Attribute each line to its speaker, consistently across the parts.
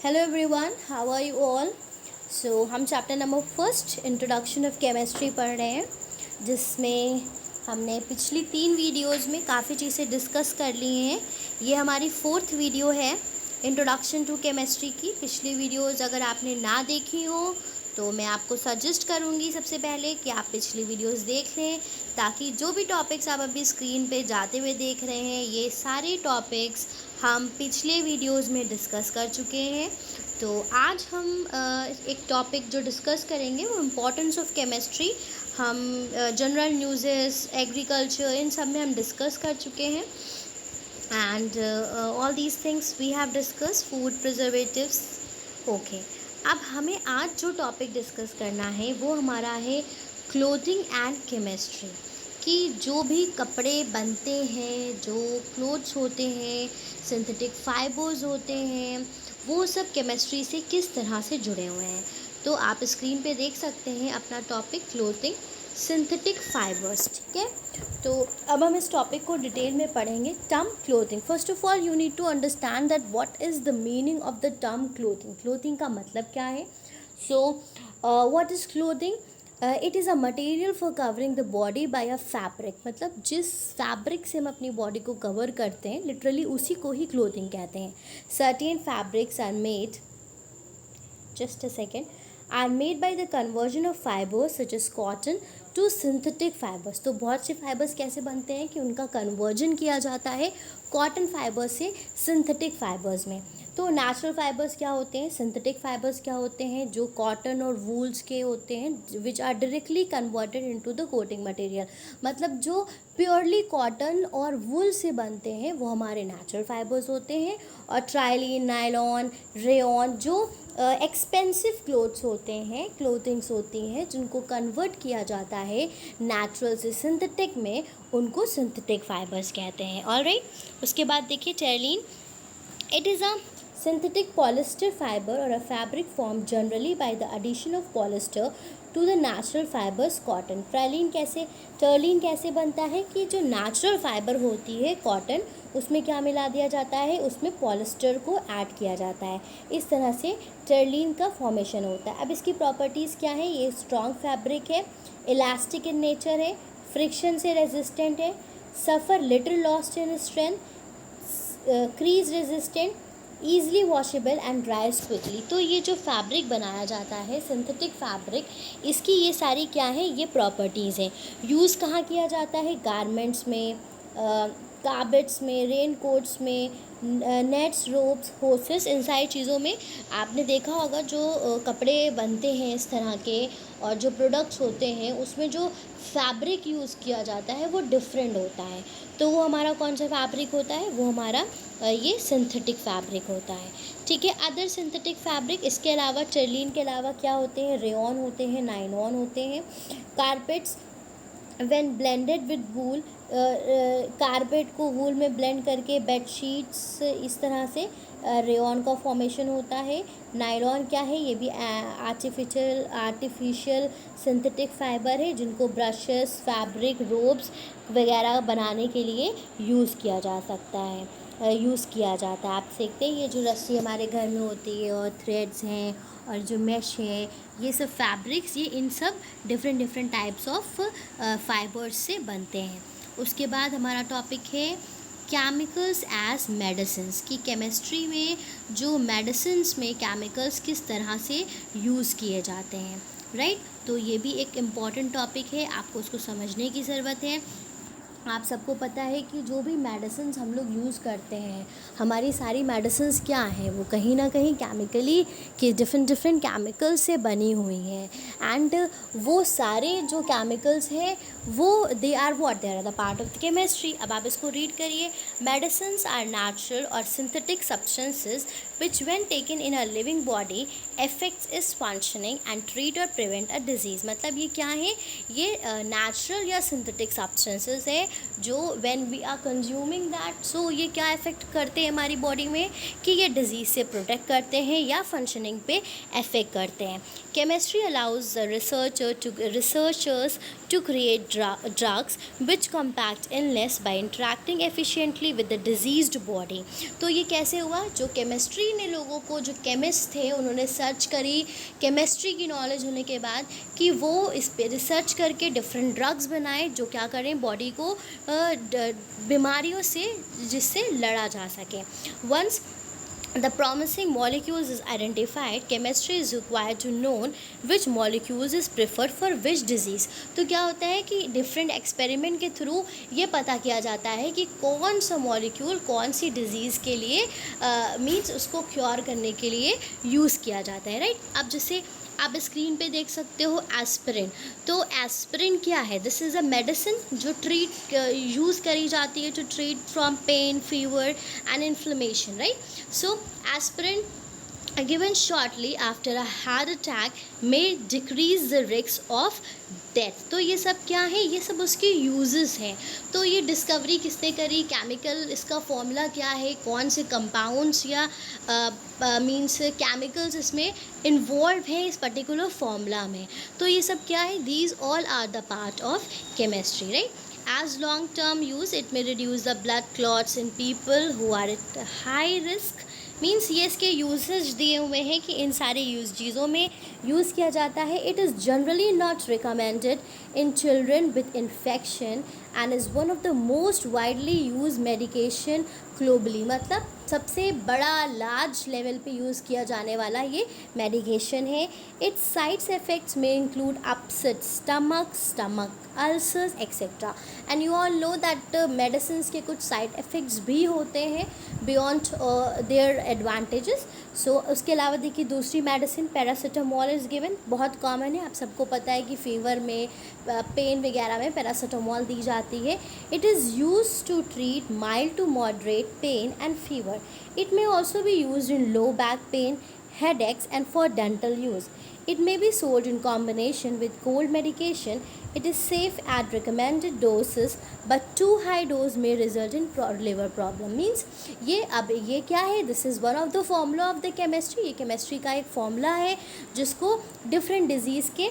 Speaker 1: Hello everyone, how are you all. हम chapter number first introduction of chemistry पढ़ रहे हैं, जिसमें हमने पिछली 3 वीडियोज़ में काफ़ी चीज़ें डिस्कस कर ली हैं। ये हमारी 4th वीडियो है इंट्रोडक्शन टू केमिस्ट्री की। पिछली वीडियोज़ अगर आपने ना देखी हो तो मैं आपको सजेस्ट करूँगी सबसे पहले कि आप पिछली वीडियोज़ देख लें, ताकि जो भी टॉपिक्स आप अभी स्क्रीन पे जाते हुए देख रहे हैं, ये सारे टॉपिक्स हम पिछले वीडियोज़ में डिस्कस कर चुके हैं। तो आज हम एक टॉपिक जो डिस्कस करेंगे वो इम्पोर्टेंस ऑफ केमिस्ट्री। हम जनरल न्यूज़ेस, एग्रीकल्चर, इन सब में हम डिस्कस कर चुके हैं। And all these things we have discuss, food preservatives. Okay, अब हमें आज जो टॉपिक डिस्कस करना है वो हमारा है क्लोथिंग एंड केमिस्ट्री। कि जो भी कपड़े बनते हैं, जो क्लोथ्स होते हैं, सिंथेटिक फाइबर्स होते हैं, वो सब केमिस्ट्री से किस तरह से जुड़े हुए हैं। तो आप स्क्रीन पे देख सकते हैं अपना टॉपिक क्लोथिंग, सिंथेटिक फाइबर्स। ठीक है, तो अब हम इस टॉपिक को डिटेल में पढ़ेंगे। Term clothing, first of all you need to understand that what is the meaning of the term clothing. Clothing का मतलब क्या है? So what is clothing? It is a material for covering the body by a fabric. मतलब जिस fabric से हम अपनी body को कवर करते हैं, लिटरली उसी को ही क्लोथिंग कहते हैं। Certain fabrics are made, just a second, are made by the conversion of fibers such as cotton to synthetic fibers। तो बहुत से फाइबर्स कैसे बनते हैं कि उनका कन्वर्जन किया जाता है कॉटन फाइबर से सिंथेटिक फाइबर्स में। तो नेचुरल फाइबर्स क्या होते हैं, सिंथेटिक फाइबर्स क्या होते हैं, जो कॉटन और वूल्स के होते हैं, which are directly converted into the coating material. मतलब जो प्योरली कॉटन और वूल से बनते हैं वो हमारे नेचुरल फाइबर्स होते हैं। और ट्राइलिन, नायलॉन, रेयॉन, जो एक्सपेंसिव क्लोथ्स होते हैं, क्लोथिंग्स होती हैं, जिनको कन्वर्ट किया जाता है नेचुरल से सिंथेटिक में, उनको सिंथेटिक फाइबर्स कहते हैं। ऑलराइट, उसके बाद देखिए terylene, it is a synthetic polyester fiber or a fabric formed generally by the addition of polyester to the natural fibers cotton। टर्लीन कैसे बनता है कि जो नेचुरल फाइबर होती है कॉटन, उसमें क्या मिला दिया जाता है, उसमें पॉलिस्टर को ऐड किया जाता है। इस तरह से टर्लीन का फॉर्मेशन होता है। अब इसकी प्रॉपर्टीज़ क्या है? ये स्ट्रॉन्ग फैब्रिक है, इलास्टिक इन नेचर है, फ्रिक्शन से रेजिस्टेंट है, suffer little lost in strength, crease resistant, easily washable and dries quickly. तो ये जो फैब्रिक बनाया जाता है सिंथेटिक फैब्रिक, इसकी ये सारी क्या है, ये प्रॉपर्टीज़ हैं। यूज़ कहाँ किया जाता है? गारमेंट्स में, कार्पेट्स में, रेन कोट्स में, नेट्स, रोप्स, होसेस, इन सारी चीज़ों में आपने देखा होगा। जो कपड़े बनते हैं इस तरह के और जो प्रोडक्ट्स होते हैं, उसमें जो फैब्रिक यूज़ किया जाता है वो डिफरेंट होता है। तो वो हमारा कौन सा फैब्रिक होता है? वो हमारा ये सिंथेटिक फैब्रिक होता है। ठीक है, अदर सिंथेटिक फैब्रिक, इसके अलावा टर्लीन के अलावा क्या होते हैं? रेयॉन होते हैं, नायलॉन होते हैं। Carpets when blended with wool, carpet को वूल में ब्लेंड करके बेडशीट्स, इस तरह से रेयॉन का फॉर्मेशन होता है। नायलॉन क्या है? ये भी आर्टिफिशियल सिंथेटिक फाइबर है, जिनको ब्रशेस, फैब्रिक, रोब्स वगैरह बनाने के लिए यूज़ किया जा सकता है, यूज़ किया जाता है। आप देखते हैं ये जो रस्सी हमारे घर में होती है और थ्रेड्स हैं और जो मैश है, ये सब फैब्रिक्स, ये इन सब डिफरेंट टाइप्स ऑफ फाइबर्स से बनते हैं। उसके बाद हमारा टॉपिक है केमिकल्स एज मेडिसिन्स। की केमिस्ट्री में जो मेडिसिन्स में केमिकल्स किस तरह से यूज़ किए जाते हैं। राइट, तो ये भी एक इम्पॉर्टेंट टॉपिक है, आपको उसको समझने की ज़रूरत है। आप सबको पता है कि जो भी मेडिसिन्स हम लोग यूज़ करते हैं, हमारी सारी मेडिसिन्स क्या हैं, वो कहीं ना कहीं केमिकली के डिफरेंट केमिकल्स से बनी हुई हैं। एंड वो सारे जो केमिकल्स हैं वो they are the part of the chemistry. अब आप इसको रीड करिए। मेडिसिन्स आर नेचुरल और synthetic substances which when taken in a living body affects its functioning and treat or prevent a disease। मतलब ये क्या है? ये नेचुरल या सिंथेटिक सब्सटेंसेस है जो when we are consuming that, so ये क्या इफ़ेक्ट करते हैं हमारी बॉडी में कि ये डिजीज़ से प्रोटेक्ट करते हैं या फंक्शनिंग पे इफ़ेक्ट करते हैं। Chemistry allows researchers to create drugs which combat illness by interacting efficiently with the diseased body। तो ये कैसे हुआ, जो केमिस्ट्री ने लोगों को, जो केमिस्ट थे उन्होंने सर्च करी केमिस्ट्री की नॉलेज होने के बाद कि वो इस पे रिसर्च करके डिफरेंट ड्रग्स बनाए जो क्या करें बॉडी को बीमारियों से, जिससे लड़ा जा सके। Once the promising molecules is identified, chemistry is required to know which molecules is preferred for which disease। तो क्या होता है कि डिफरेंट एक्सपेरिमेंट के थ्रू ये पता किया जाता है कि कौन सा मॉलिक्यूल कौन सी डिज़ीज़ के लिए मीन्स उसको क्योर करने के लिए यूज़ किया जाता है, राइट। अब जैसे आप स्क्रीन पे देख सकते हो एस्पिरिन। तो एस्पिरिन क्या है, दिस इज़ अ मेडिसिन जो ट्रीट यूज़ करी जाती है to treat from pain, fever and inflammation, right. So aspirin given shortly after a heart attack may decrease the risk of death. तो ये सब क्या है, ये सब उसके यूजेस हैं। तो ये डिस्कवरी किसने करी, केमिकल, इसका फॉर्मूला क्या है, कौन से कंपाउंड्स या मीन्स केमिकल्स इसमें इन्वॉल्व हैं इस पर्टिकुलर फॉर्मूला में। तो ये सब क्या है, these all are the part of chemistry, right. As long term use it may reduce the blood clots in people who are at high risk. Means ये इसके यूजेज दिए हुए हैं कि इन सारे चीज़ों में यूज़ किया जाता है। It is generally not recommended in children with infection and is one of the most widely use medication globally. मतलब सबसे बड़ा लार्ज लेवल पे यूज़ किया जाने वाला ये मेडिकेशन है। इट्स साइड्स इफ़ेक्ट्स में include upset stomach ulcers etcetera. And you all know that medicine के कुछ साइड इफ़ेक्ट्स भी होते हैं बियॉन्ड देयर एडवांटेजेस। सो उसके अलावा देखिए दूसरी मेडिसिन पैरासीटामोल इज़ गिवन, बहुत कॉमन है, आप सबको पता है कि फीवर में, पेन वगैरह में पैरासीटामोल दी जाती है। It is use to treat mild to moderate pain and fever. It may also be use in low back pain, headaches and for dental use. It may be sold in combination with cold medication. It is safe at recommended doses, but too high dose may result in liver problem. Means ये क्या है, this is one of the formula of the chemistry। ये chemistry का एक formula है जिसको different disease के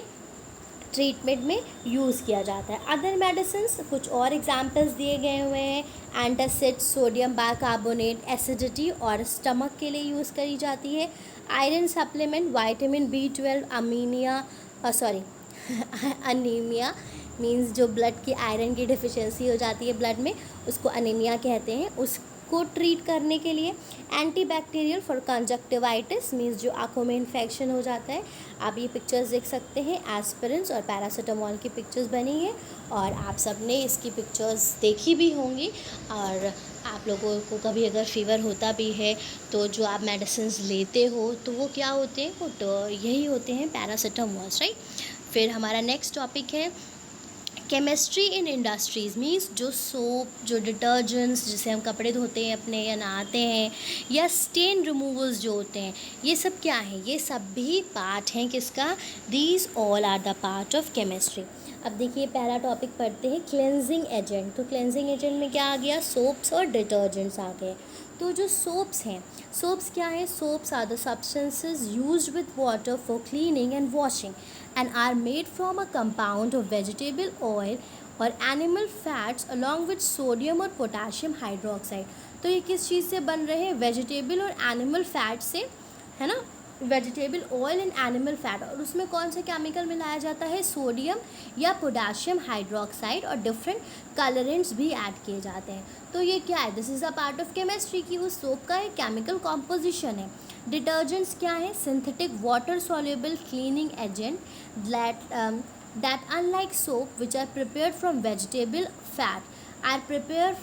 Speaker 1: treatment में यूज़ किया जाता है। अदर मेडिसिन्स कुछ और एग्जांपल्स दिए गए हुए हैं। एंटासिड, सोडियम बाइकार्बोनेट, एसिडिटी और स्टमक के लिए यूज़ करी जाती है। Iron supplement, vitamin B12, anaemia means जो ब्लड की आयरन की डिफिशियंसी हो जाती है ब्लड में, उसको अनीमिया कहते हैं, उसको ट्रीट करने के लिए। एंटीबैक्टीरियल फॉर कंजक्टिवाइटिस मींस जो आँखों में इन्फेक्शन हो जाता है। आप ये पिक्चर्स देख सकते हैं, एस्पिरिन और पैरासीटामोल की पिक्चर्स बनी है और आप सब ने इसकी पिक्चर्स देखी भी होंगी। और आप लोगों को कभी अगर फीवर होता भी है तो जो आप मेडिसिन लेते हो तो वो क्या होते हैं, वो तो यही होते हैं पैरासीटामोल्स, राइट। फिर हमारा नेक्स्ट टॉपिक है केमिस्ट्री इन इंडस्ट्रीज़। मीन्स जो सोप, जो डिटर्जेंट्स जिसे हम कपड़े धोते हैं अपने या नहाते हैं, या स्टेन रिमूवल्स जो होते हैं, ये सब क्या है, ये सब भी पार्ट हैं किसका, these all are the part of chemistry. अब देखिए पहला टॉपिक पढ़ते हैं क्लेंजिंग एजेंट। तो क्लेंजिंग एजेंट में क्या आ गया, सोप्स और डिटर्जेंट्स आ गए। तो जो सोप्स हैं, सोप्स क्या है, soaps are the substances used with water for cleaning and washing and are made from a compound of vegetable oil or animal fats along with sodium और potassium hydroxide। तो ये किस चीज़ से बन रहे हैं, वेजिटेबल और एनिमल फैट से, है ना, vegetable oil and animal fat. और उसमें कौन सा केमिकल मिलाया जाता है, सोडियम या पोटाशियम हाइड्रोक्साइड, और डिफरेंट कलरेंट्स भी ऐड किए जाते हैं। तो ये क्या है, this is a part of chemistry की उस सोप का एक केमिकल कॉम्पोजिशन है। डिटर्जेंट्स क्या है, synthetic water soluble cleaning agent that unlike soap which are prepared from vegetable fat are prepared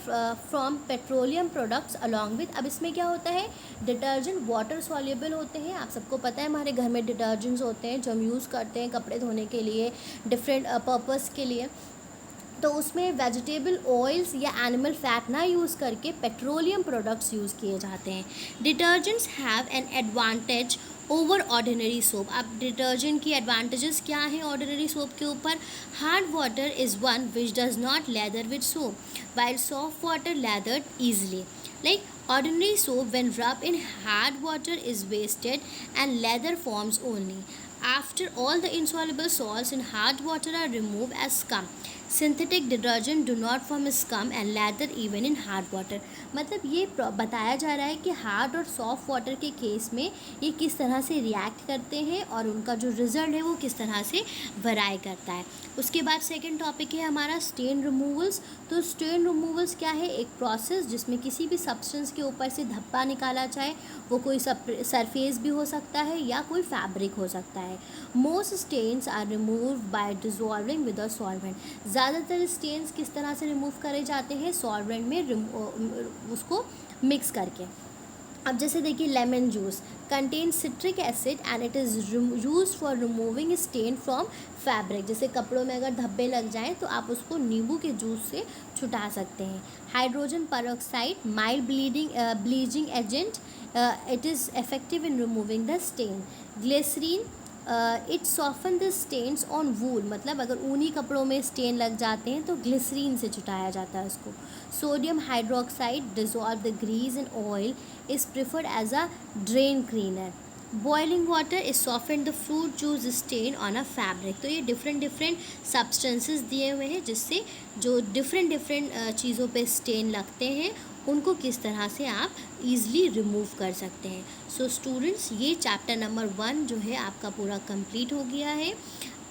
Speaker 1: from petroleum products along with। अब इसमें क्या होता है, डिटर्जेंट वाटर सॉल्युबल होते हैं। आप सबको पता है हमारे घर में डिटर्जेंट्स होते हैं जो हम यूज़ करते हैं कपड़े धोने के लिए, डिफरेंट पर्पस के लिए। तो उसमें वेजिटेबल ऑयल्स या एनिमल फैट ना यूज़ करके पेट्रोलियम प्रोडक्ट्स यूज़ किए जाते हैं। Detergents have an advantage over ordinary soap. अब डिटर्जेंट की एडवांटेजेस क्या हैं ऑर्डिनरी सोप के ऊपर, hard water is one which does not lather with soap while soft water lathered easily. Like ordinary soap when rubbed in hard water is wasted and leather forms only. After all the insoluble salts in hard water are removed as scum, synthetic detergent do not form scum and lather even in hard water. मतलब ये बताया जा रहा है कि hard और soft water के case में ये किस तरह से रिएक्ट करते हैं और उनका जो रिजल्ट है वो किस तरह से वराई करता है. उसके बाद सेकंड टॉपिक है हमारा स्टेन रिमूवल्स. तो स्टेन रिमूवल्स क्या है? एक प्रोसेस जिसमें किसी भी सब्सटेंस के ऊपर से धब्बा निकाला जाए. वो कोई सरफेस भी हो सकता है या कोई फैब्रिक हो सकता है. Most stains are removed by dissolving with a solvent. ज़्यादातर स्टेन्स किस तरह से रिमूव करे जाते हैं? सॉल्वेंट में उसको मिक्स करके. अब जैसे देखिए lemon juice contain citric acid and it is use for removing stain from fabric. जैसे कपड़ों में अगर धब्बे लग जाएं तो आप उसको नींबू के जूस से छुटा सकते हैं. Hydrogen peroxide mild bleaching agent, it is effective in removing the stain. Glycerine it soften the stains on wool. मतलब अगर ऊनी कपड़ों में स्टेन लग जाते हैं तो ग्लिसरीन से छुटाया जाता है उसको. Sodium hydroxide dissolve the grease in oil is preferred as a drain cleaner. Boiling water is soften the fruit juice stain on a fabric. तो ये डिफरेंट सब्सटेंसेस दिए हुए हैं जिससे जो डिफरेंट चीज़ों पे स्टेन लगते हैं उनको किस तरह से आप ईज़िली रिमूव कर सकते हैं. सो स्टूडेंट्स, ये चैप्टर नंबर 1 जो है आपका पूरा कंप्लीट हो गया है.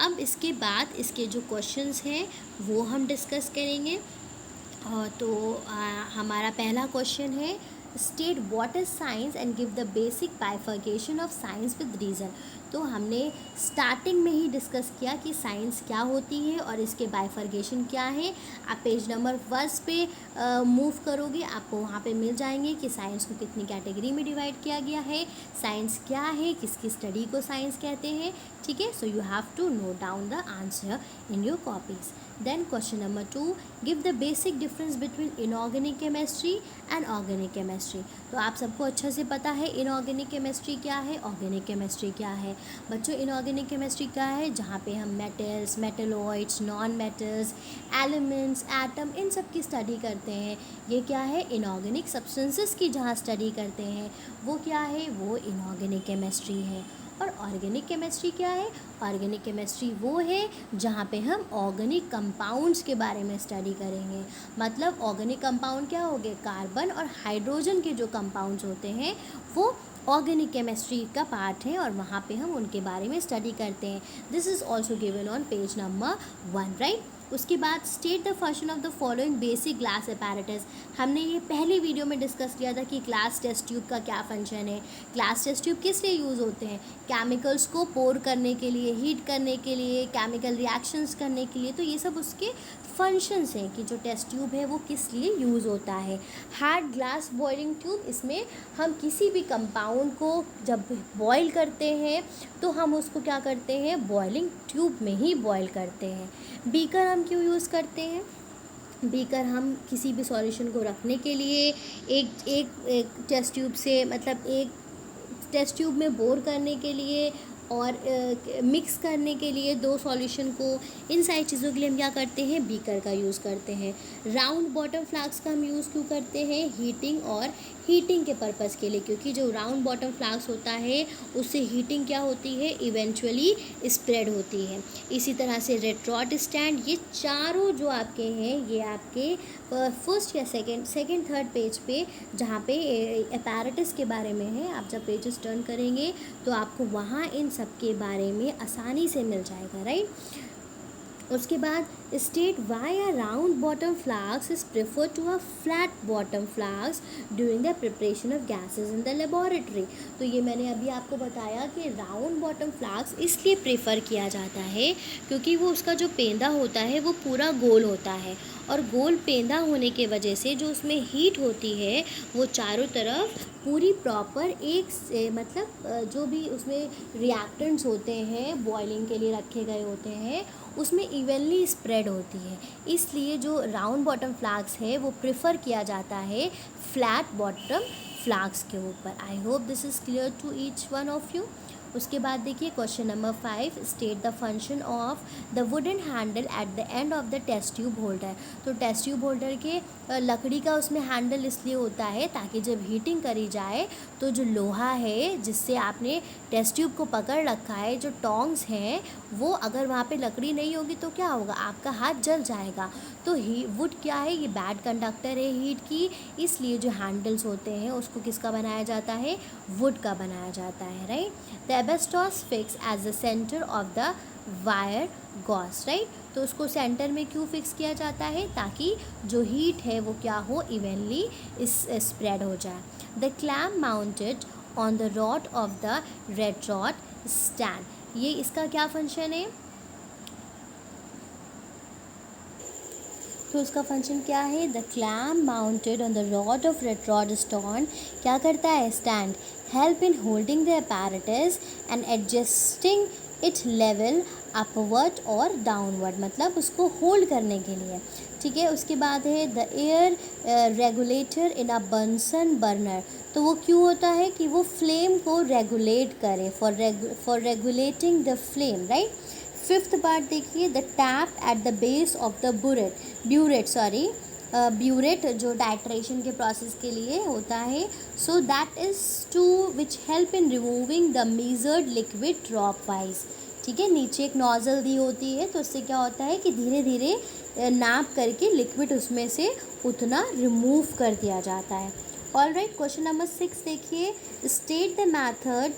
Speaker 1: अब इसके बाद इसके जो क्वेश्चंस हैं वो हम डिस्कस करेंगे. तो हमारा पहला क्वेश्चन है state what is science and give the basic bifurcation of science with reason. तो हमने स्टार्टिंग में ही डिस्कस किया कि साइंस क्या होती है और इसके बाइफर्केशन क्या है. आप पेज नंबर 1 पे मूव करोगे आपको वहाँ पे मिल जाएंगे कि साइंस को कितनी कैटेगरी में डिवाइड किया गया है, साइंस क्या है, किसकी स्टडी को साइंस कहते हैं. ठीक है, so you have to note down the answer in your copies. Then question number 2, give the basic difference between inorganic chemistry and organic chemistry. तो आप सबको अच्छा से पता है inorganic chemistry क्या है, organic chemistry क्या है. बच्चों inorganic chemistry क्या है? जहाँ पे हम metals, metalloids, non metals, elements, atom इन सब की स्टडी करते हैं. ये क्या है? inorganic substances की जहाँ स्टडी करते हैं वो क्या है? वो inorganic chemistry है. और ऑर्गेनिक केमिस्ट्री क्या है? ऑर्गेनिक केमिस्ट्री वो है जहाँ पे हम ऑर्गेनिक कंपाउंड्स के बारे में स्टडी करेंगे. मतलब ऑर्गेनिक कंपाउंड क्या हो गए? कार्बन और हाइड्रोजन के जो कंपाउंड्स होते हैं वो ऑर्गेनिक केमिस्ट्री का पार्ट है और वहाँ पे हम उनके बारे में स्टडी करते हैं. This is also given on page number 1, right. उसके बाद state the function of the following basic glass apparatus. हमने ये पहली वीडियो में डिस्कस किया था कि ग्लास टेस्ट ट्यूब का क्या फंक्शन है. ग्लास टेस्ट ट्यूब किस लिए यूज़ होते हैं? केमिकल्स को पोर करने के लिए, हीट करने के लिए, केमिकल रिएक्शंस करने के लिए. तो ये सब उसके फंक्शंस हैं कि जो टेस्ट ट्यूब है वो किस लिए यूज़ होता है. हार्ड ग्लास बॉइलिंग ट्यूब, इसमें हम किसी भी कंपाउंड को जब बॉयल करते हैं तो हम उसको क्या करते हैं? बॉइलिंग ट्यूब में ही बॉयल करते हैं. बीकर हम क्यों यूज़ करते हैं? बीकर हम किसी भी सॉल्यूशन को रखने के लिए एक टेस्ट ट्यूब से, मतलब एक टेस्ट ट्यूब में बोर करने के लिए और मिक्स करने के लिए दो सॉल्यूशन को, इन सारी चीज़ों के लिए हम क्या करते हैं? बीकर का यूज़ करते हैं. राउंड बॉटम फ्लास्क का हम यूज़ क्यों करते हैं? हीटिंग के पर्पज़ के लिए, क्योंकि जो राउंड बॉटम फ्लास्क होता है उससे हीटिंग क्या होती है? इवेंचुअली स्प्रेड होती है. इसी तरह से रेट्रॉट स्टैंड, ये चारों जो आपके हैं ये आपके फर्स्ट या सेकेंड थर्ड पेज पे जहाँ पे अपैरेटस के बारे में है, आप जब पेजेस टर्न करेंगे तो आपको वहाँ इन सब के बारे में आसानी से मिल जाएगा, राइट. उसके बाद state why a round bottom flask is prefer to a flat bottom flask during the preparation of gases in the laboratory. तो ये मैंने अभी आपको बताया कि राउंड बॉटम फ्लास्क इसलिए प्रेफर किया जाता है क्योंकि वो उसका जो पेंदा होता है वो पूरा गोल होता है और गोल पेंदा होने के वजह से जो उसमें हीट होती है वो चारों तरफ पूरी प्रॉपर एक से, मतलब जो भी उसमें रिएक्टेंट्स होते हैं बॉइलिंग के लिए रखे गए होते हैं उसमें इवनली स्प्रेड होती है. इसलिए जो राउंड बॉटम फ्लास्क है वो प्रेफर किया जाता है फ्लैट बॉटम फ्लास्क के ऊपर. I hope this is clear to each one of you. उसके बाद देखिए question number 5, state the function of the wooden handle at the end of the test tube holder. तो test tube holder के लकड़ी का उसमें हैंडल इसलिए होता है ताकि जब हीटिंग करी जाए तो जो लोहा है जिससे आपने टेस्ट ट्यूब को पकड़ रखा है, जो टोंग्स हैं, वो अगर वहाँ पे लकड़ी नहीं होगी तो क्या होगा, आपका हाथ जल जाएगा। तो वुड क्या है, ये बैड कंडक्टर है हीट की, इसलिए जो हैंडल्स होते हैं उसको किसका बनाया जाता है, वुड का बनाया जाता है, right. The asbestos fix as the centre of the wire gauze, right. तो उसको सेंटर में क्यों फिक्स किया जाता है, ताकि जो हीट है वो क्या हो, इवनली स्प्रेड हो जाए। The clamp mounted on the rod of the red rod stand, ये इसका क्या फंक्शन है, तो उसका फंक्शन क्या है, the clamp mounted on the rod of red rod stand क्या करता है, stand help in holding the apparatus and adjusting it level upward और डाउनवर्ड, मतलब उसको होल्ड करने के लिए, ठीक है। उसके बाद है the air regulator in a Bunsen burner, तो वो क्यों होता है कि वो फ्लेम को रेगुलेट करे, for regulating the flame, right. Fifth part देखिए, the tap at the base of the burette जो टाइट्रेशन के प्रोसेस के लिए होता है, so that is to which help in removing the measured liquid dropwise, ठीक है। नीचे एक नोज़ल दी होती है, तो उससे क्या होता है कि धीरे धीरे नाप करके लिक्विड उसमें से उतना रिमूव कर दिया जाता है। ऑल राइट, क्वेश्चन नंबर 6 देखिए, state the method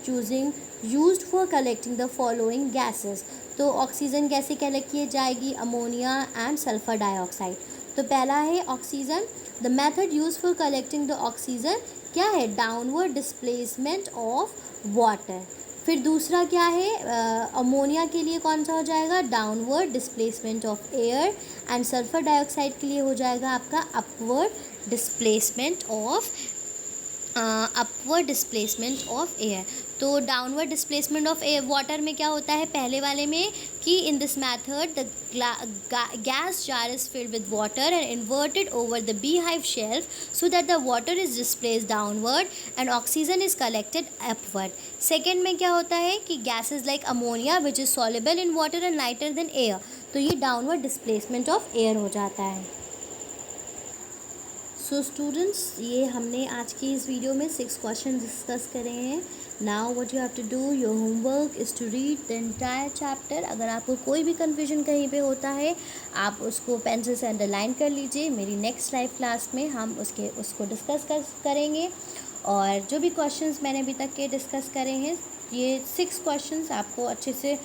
Speaker 1: used for collecting the following gases. तो ऑक्सीजन कैसे कलेक्ट की जाएगी, अमोनिया एंड सल्फर डाइऑक्साइड। तो पहला है oxygen, the method use for collecting the oxygen क्या है, डाउनवर्ड डिस्प्लेसमेंट ऑफ वाटर। फिर दूसरा क्या है, अमोनिया के लिए कौन सा हो जाएगा, downward displacement of air, and sulphur dioxide के लिए हो जाएगा आपका अपवर्ड डिस्प्लेसमेंट ऑफ एयर। तो downward displacement of air water में क्या होता है, पहले वाले में कि in this method the gas jar is filled with water and inverted over the bee hive shelf so that the water is displaced downward and oxygen is collected upward. Second में क्या होता है कि gases like ammonia which is soluble in water and lighter than air, तो ये downward displacement of air हो जाता है। सो स्टूडेंट्स, ये हमने आज की इस वीडियो में 6 क्वेश्चन डिस्कस करे हैं। Now what you have to do, your homework is to read the entire chapter. अगर आपको कोई भी कन्फ्यूजन कहीं पे होता है, आप उसको पेंसिल से अंडरलाइन कर लीजिए। मेरी नेक्स्ट लाइव क्लास में हम उसको डिस्कस करेंगे। और जो भी क्वेश्चंस मैंने अभी तक के डिस्कस करे हैं, ये 6 क्वेश्चंस आपको अच्छे से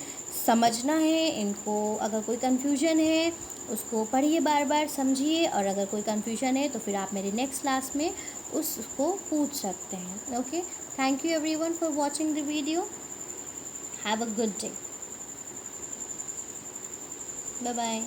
Speaker 1: समझना है। इनको अगर कोई कन्फ्यूजन है उसको पढ़िए, बार बार समझिए, और अगर कोई कन्फ्यूजन है तो फिर आप मेरी नेक्स्ट क्लास में उसको पूछ सकते हैं। Okay, thank you everyone for watching the video. Have a good day, bye bye.